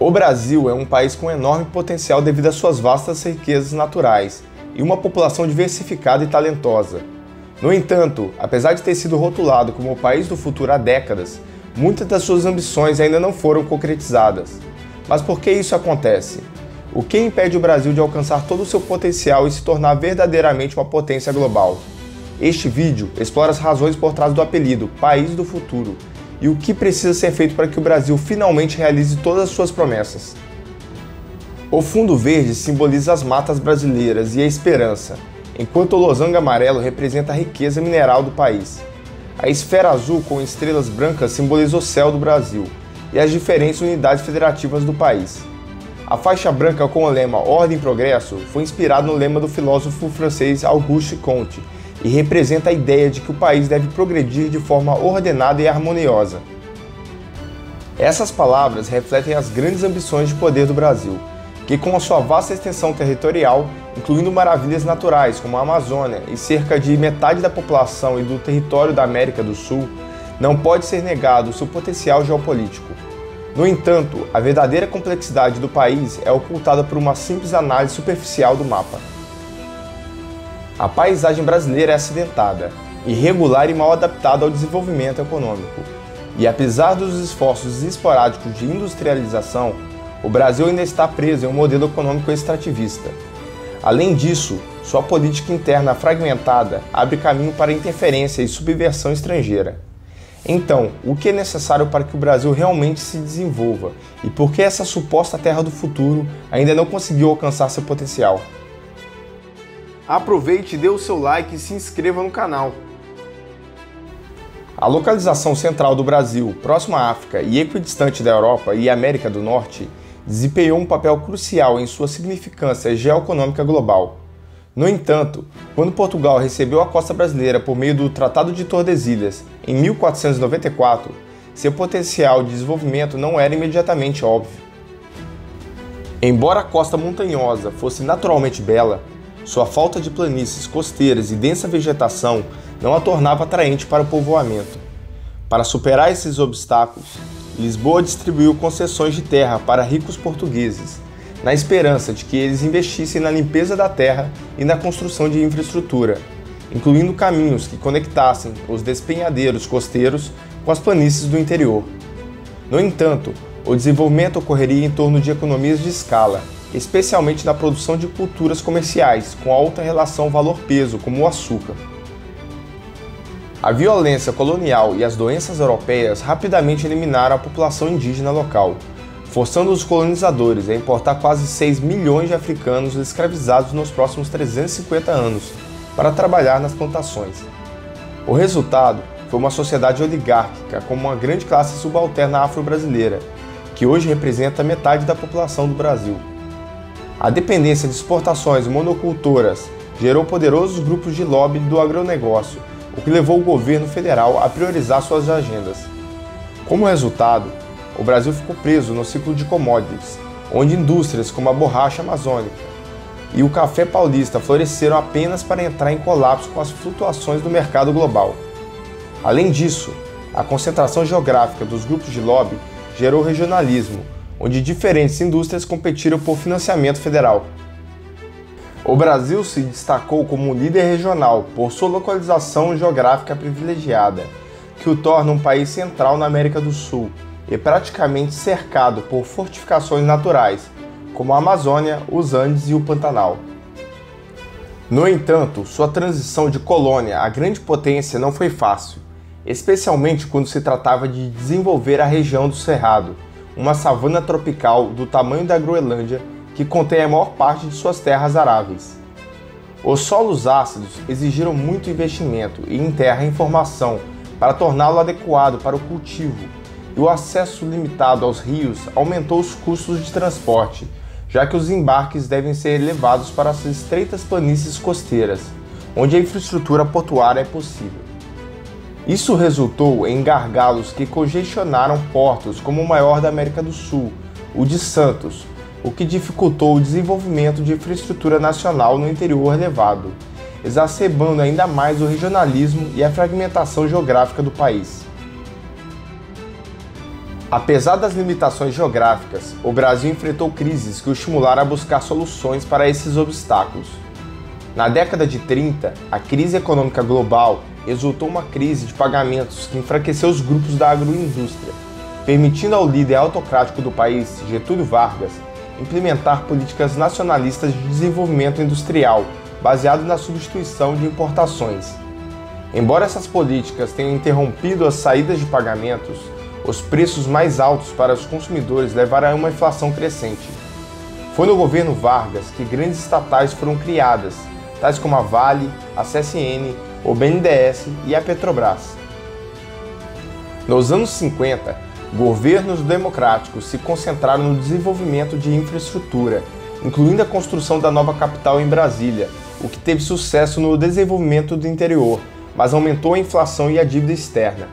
O Brasil é um país com enorme potencial devido às suas vastas riquezas naturais e uma população diversificada e talentosa. No entanto, apesar de ter sido rotulado como o país do futuro há décadas, muitas das suas ambições ainda não foram concretizadas. Mas por que isso acontece? O que impede o Brasil de alcançar todo o seu potencial e se tornar verdadeiramente uma potência global? Este vídeo explora as razões por trás do apelido País do Futuro e o que precisa ser feito para que o Brasil finalmente realize todas as suas promessas. O fundo verde simboliza as matas brasileiras e a esperança, enquanto o losango amarelo representa a riqueza mineral do país. A esfera azul com estrelas brancas simboliza o céu do Brasil e as diferentes unidades federativas do país. A faixa branca com o lema Ordem e Progresso foi inspirado no lema do filósofo francês Auguste Comte e representa a ideia de que o país deve progredir de forma ordenada e harmoniosa. Essas palavras refletem as grandes ambições de poder do Brasil, que com a sua vasta extensão territorial, incluindo maravilhas naturais como a Amazônia e cerca de metade da população e do território da América do Sul, não pode ser negado o seu potencial geopolítico. No entanto, a verdadeira complexidade do país é ocultada por uma simples análise superficial do mapa. A paisagem brasileira é acidentada, irregular e mal adaptada ao desenvolvimento econômico. E apesar dos esforços esporádicos de industrialização, o Brasil ainda está preso em um modelo econômico extrativista. Além disso, sua política interna fragmentada abre caminho para interferência e subversão estrangeira. Então, o que é necessário para que o Brasil realmente se desenvolva e por que essa suposta terra do futuro ainda não conseguiu alcançar seu potencial? Aproveite, dê o seu like e se inscreva no canal. A localização central do Brasil, próximo à África e equidistante da Europa e América do Norte, desempenhou um papel crucial em sua significância geoeconômica global. No entanto, quando Portugal recebeu a costa brasileira por meio do Tratado de Tordesilhas em 1494, seu potencial de desenvolvimento não era imediatamente óbvio. Embora a costa montanhosa fosse naturalmente bela, sua falta de planícies costeiras e densa vegetação não a tornava atraente para o povoamento. Para superar esses obstáculos, Lisboa distribuiu concessões de terra para ricos portugueses, na esperança de que eles investissem na limpeza da terra e na construção de infraestrutura, incluindo caminhos que conectassem os despenhadeiros costeiros com as planícies do interior. No entanto, o desenvolvimento ocorreria em torno de economias de escala, especialmente na produção de culturas comerciais com alta relação valor-peso, como o açúcar. A violência colonial e as doenças europeias rapidamente eliminaram a população indígena local, forçando os colonizadores a importar quase 6 milhões de africanos escravizados nos próximos 350 anos para trabalhar nas plantações. O resultado foi uma sociedade oligárquica com uma grande classe subalterna afro-brasileira, que hoje representa metade da população do Brasil. A dependência de exportações monocultoras gerou poderosos grupos de lobby do agronegócio, o que levou o governo federal a priorizar suas agendas. Como resultado, o Brasil ficou preso no ciclo de commodities, onde indústrias como a borracha amazônica e o café paulista floresceram apenas para entrar em colapso com as flutuações do mercado global. Além disso, a concentração geográfica dos grupos de lobby gerou regionalismo, onde diferentes indústrias competiram por financiamento federal. O Brasil se destacou como um líder regional por sua localização geográfica privilegiada, que o torna um país central na América do Sul e praticamente cercado por fortificações naturais, como a Amazônia, os Andes e o Pantanal. No entanto, sua transição de colônia à grande potência não foi fácil, especialmente quando se tratava de desenvolver a região do Cerrado, uma savana tropical do tamanho da Groenlândia que contém a maior parte de suas terras aráveis. Os solos ácidos exigiram muito investimento e em terra em formação para torná-lo adequado para o cultivo, e o acesso limitado aos rios aumentou os custos de transporte, já que os embarques devem ser levados para as estreitas planícies costeiras, onde a infraestrutura portuária é possível. Isso resultou em gargalos que congestionaram portos como o maior da América do Sul, o de Santos, o que dificultou o desenvolvimento de infraestrutura nacional no interior elevado, exacerbando ainda mais o regionalismo e a fragmentação geográfica do país. Apesar das limitações geográficas, o Brasil enfrentou crises que o estimularam a buscar soluções para esses obstáculos. Na década de 30, a crise econômica global resultou em uma crise de pagamentos que enfraqueceu os grupos da agroindústria, permitindo ao líder autocrático do país, Getúlio Vargas, implementar políticas nacionalistas de desenvolvimento industrial, baseado na substituição de importações. Embora essas políticas tenham interrompido as saídas de pagamentos, os preços mais altos para os consumidores levaram a uma inflação crescente. Foi no governo Vargas que grandes estatais foram criadas, tais como a Vale, a CSN, o BNDES e a Petrobras. Nos anos 50, governos democráticos se concentraram no desenvolvimento de infraestrutura, incluindo a construção da nova capital em Brasília, o que teve sucesso no desenvolvimento do interior, mas aumentou a inflação e a dívida externa.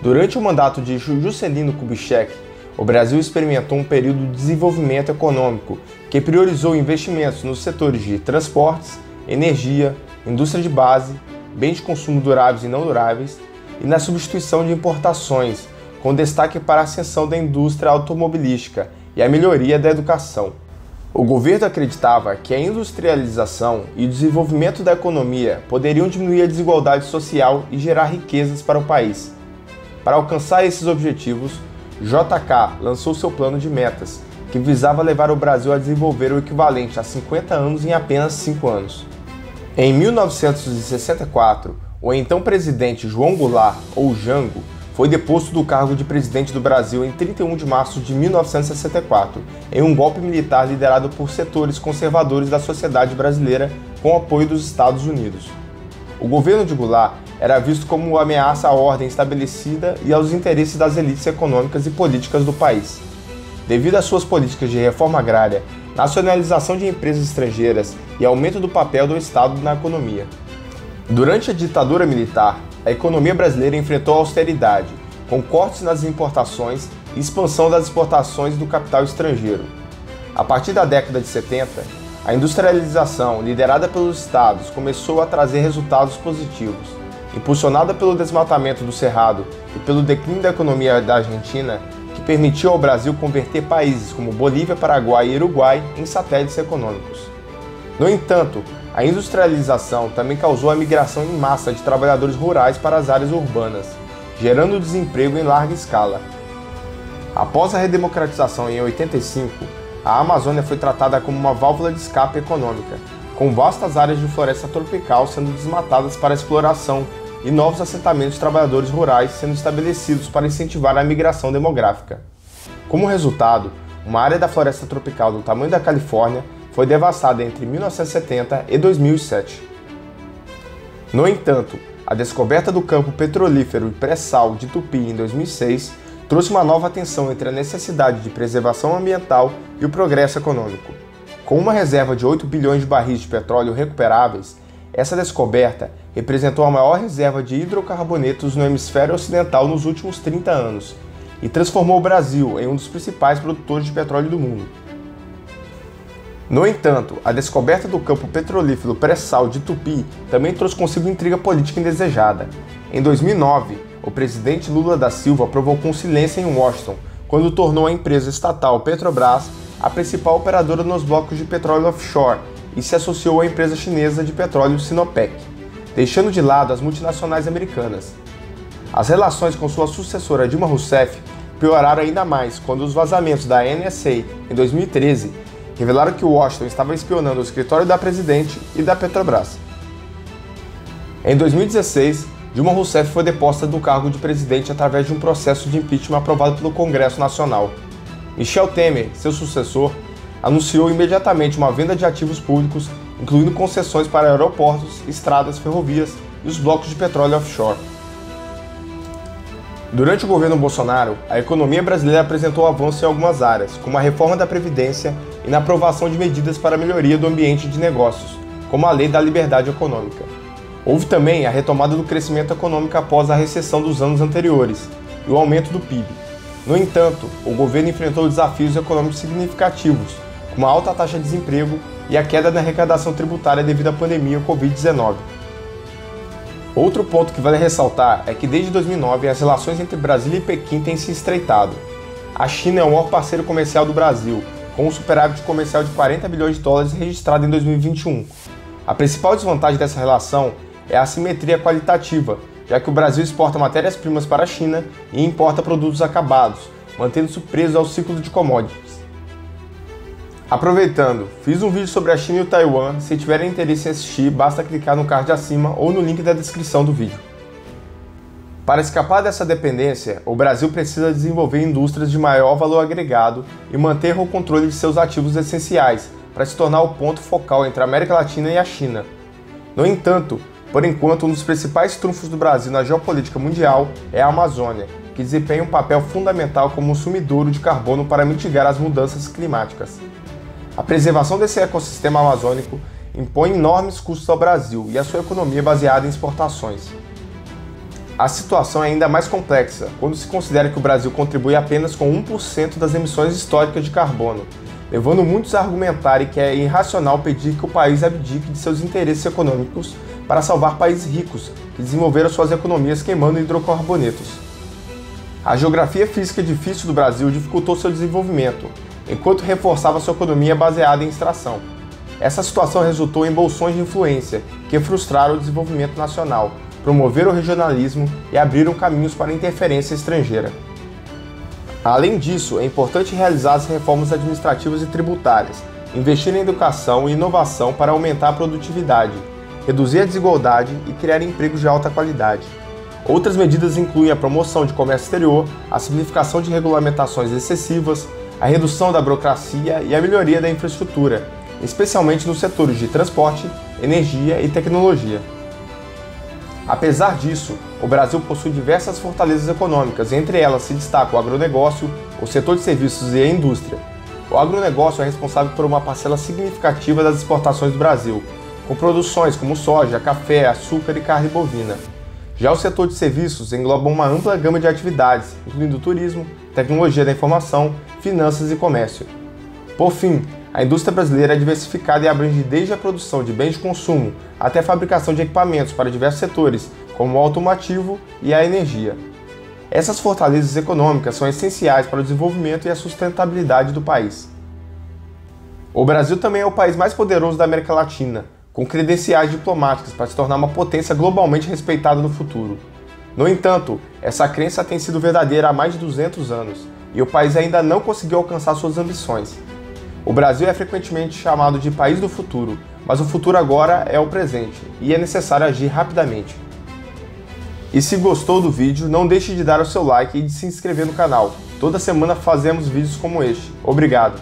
Durante o mandato de Juscelino Kubitschek, o Brasil experimentou um período de desenvolvimento econômico que priorizou investimentos nos setores de transportes, energia, indústria de base, bens de consumo duráveis e não duráveis, e na substituição de importações, com destaque para a ascensão da indústria automobilística e a melhoria da educação. O governo acreditava que a industrialização e o desenvolvimento da economia poderiam diminuir a desigualdade social e gerar riquezas para o país. Para alcançar esses objetivos, JK lançou seu plano de metas, que visava levar o Brasil a desenvolver o equivalente a 50 anos em apenas 5 anos. Em 1964, o então presidente João Goulart, ou Jango, foi deposto do cargo de presidente do Brasil em 31 de março de 1964, em um golpe militar liderado por setores conservadores da sociedade brasileira com o apoio dos Estados Unidos. O governo de Goulart era visto como uma ameaça à ordem estabelecida e aos interesses das elites econômicas e políticas do país. Devido às suas políticas de reforma agrária, nacionalização de empresas estrangeiras e aumento do papel do Estado na economia. Durante a ditadura militar, a economia brasileira enfrentou a austeridade, com cortes nas importações e expansão das exportações do capital estrangeiro. A partir da década de 70, a industrialização, liderada pelos estados, começou a trazer resultados positivos. Impulsionada pelo desmatamento do Cerrado e pelo declínio da economia da Argentina, que permitiu ao Brasil converter países como Bolívia, Paraguai e Uruguai em satélites econômicos. No entanto, a industrialização também causou a migração em massa de trabalhadores rurais para as áreas urbanas, gerando desemprego em larga escala. Após a redemocratização em 85, a Amazônia foi tratada como uma válvula de escape econômica, com vastas áreas de floresta tropical sendo desmatadas para exploração e novos assentamentos de trabalhadores rurais sendo estabelecidos para incentivar a migração demográfica. Como resultado, uma área da floresta tropical do tamanho da Califórnia foi devastada entre 1970 e 2007. No entanto, a descoberta do campo petrolífero e pré-sal de Tupi em 2006 trouxe uma nova tensão entre a necessidade de preservação ambiental e o progresso econômico. Com uma reserva de 8 bilhões de barris de petróleo recuperáveis, essa descoberta representou a maior reserva de hidrocarbonetos no hemisfério ocidental nos últimos 30 anos e transformou o Brasil em um dos principais produtores de petróleo do mundo. No entanto, a descoberta do campo petrolífero pré-sal de Tupi também trouxe consigo intriga política indesejada. Em 2009, o presidente Lula da Silva provocou um silêncio em Washington quando tornou a empresa estatal Petrobras a principal operadora nos blocos de petróleo offshore e se associou à empresa chinesa de petróleo Sinopec, deixando de lado as multinacionais americanas. As relações com sua sucessora Dilma Rousseff pioraram ainda mais quando os vazamentos da NSA em 2013 revelaram que Washington estava espionando o escritório da presidente e da Petrobras. Em 2016, Dilma Rousseff foi deposta do cargo de presidente através de um processo de impeachment aprovado pelo Congresso Nacional. Michel Temer, seu sucessor, anunciou imediatamente uma venda de ativos públicos, incluindo concessões para aeroportos, estradas, ferrovias e os blocos de petróleo offshore. Durante o governo Bolsonaro, a economia brasileira apresentou avanços em algumas áreas, como a reforma da Previdência e na aprovação de medidas para a melhoria do ambiente de negócios, como a Lei da Liberdade Econômica. Houve também a retomada do crescimento econômico após a recessão dos anos anteriores e o aumento do PIB. No entanto, o governo enfrentou desafios econômicos significativos, como a alta taxa de desemprego e a queda na arrecadação tributária devido à pandemia Covid-19. Outro ponto que vale ressaltar é que desde 2009 as relações entre Brasília e Pequim têm se estreitado. A China é o maior parceiro comercial do Brasil, com um superávit comercial de 40 bilhões de dólares registrado em 2021. A principal desvantagem dessa relação é a assimetria qualitativa, já que o Brasil exporta matérias-primas para a China e importa produtos acabados, mantendo-se preso ao ciclo de commodities. Aproveitando, fiz um vídeo sobre a China e o Taiwan. Se tiverem interesse em assistir, basta clicar no card acima ou no link da descrição do vídeo. Para escapar dessa dependência, o Brasil precisa desenvolver indústrias de maior valor agregado e manter o controle de seus ativos essenciais, para se tornar o ponto focal entre a América Latina e a China. No entanto, por enquanto, um dos principais trunfos do Brasil na geopolítica mundial é a Amazônia, que desempenha um papel fundamental como um sumidouro de carbono para mitigar as mudanças climáticas. A preservação desse ecossistema amazônico impõe enormes custos ao Brasil e à sua economia baseada em exportações. A situação é ainda mais complexa quando se considera que o Brasil contribui apenas com 1% das emissões históricas de carbono, levando muitos a argumentarem que é irracional pedir que o país abdique de seus interesses econômicos para salvar países ricos que desenvolveram suas economias queimando hidrocarbonetos. A geografia física difícil do Brasil dificultou seu desenvolvimento, enquanto reforçava sua economia baseada em extração. Essa situação resultou em bolsões de influência que frustraram o desenvolvimento nacional, promoveram o regionalismo e abriram caminhos para a interferência estrangeira. Além disso, é importante realizar as reformas administrativas e tributárias, investir em educação e inovação para aumentar a produtividade, reduzir a desigualdade e criar empregos de alta qualidade. Outras medidas incluem a promoção de comércio exterior, a simplificação de regulamentações excessivas, a redução da burocracia e a melhoria da infraestrutura, especialmente nos setores de transporte, energia e tecnologia. Apesar disso, o Brasil possui diversas fortalezas econômicas, entre elas se destaca o agronegócio, o setor de serviços e a indústria. O agronegócio é responsável por uma parcela significativa das exportações do Brasil, com produções como soja, café, açúcar e carne bovina. Já o setor de serviços engloba uma ampla gama de atividades, incluindo turismo, tecnologia da informação, finanças e comércio. Por fim, a indústria brasileira é diversificada e abrange desde a produção de bens de consumo até a fabricação de equipamentos para diversos setores, como o automotivo e a energia. Essas fortalezas econômicas são essenciais para o desenvolvimento e a sustentabilidade do país. O Brasil também é o país mais poderoso da América Latina, com credenciais diplomáticas para se tornar uma potência globalmente respeitada no futuro. No entanto, essa crença tem sido verdadeira há mais de 200 anos, e o país ainda não conseguiu alcançar suas ambições. O Brasil é frequentemente chamado de país do futuro, mas o futuro agora é o presente, e é necessário agir rapidamente. E se gostou do vídeo, não deixe de dar o seu like e de se inscrever no canal. Toda semana fazemos vídeos como este. Obrigado!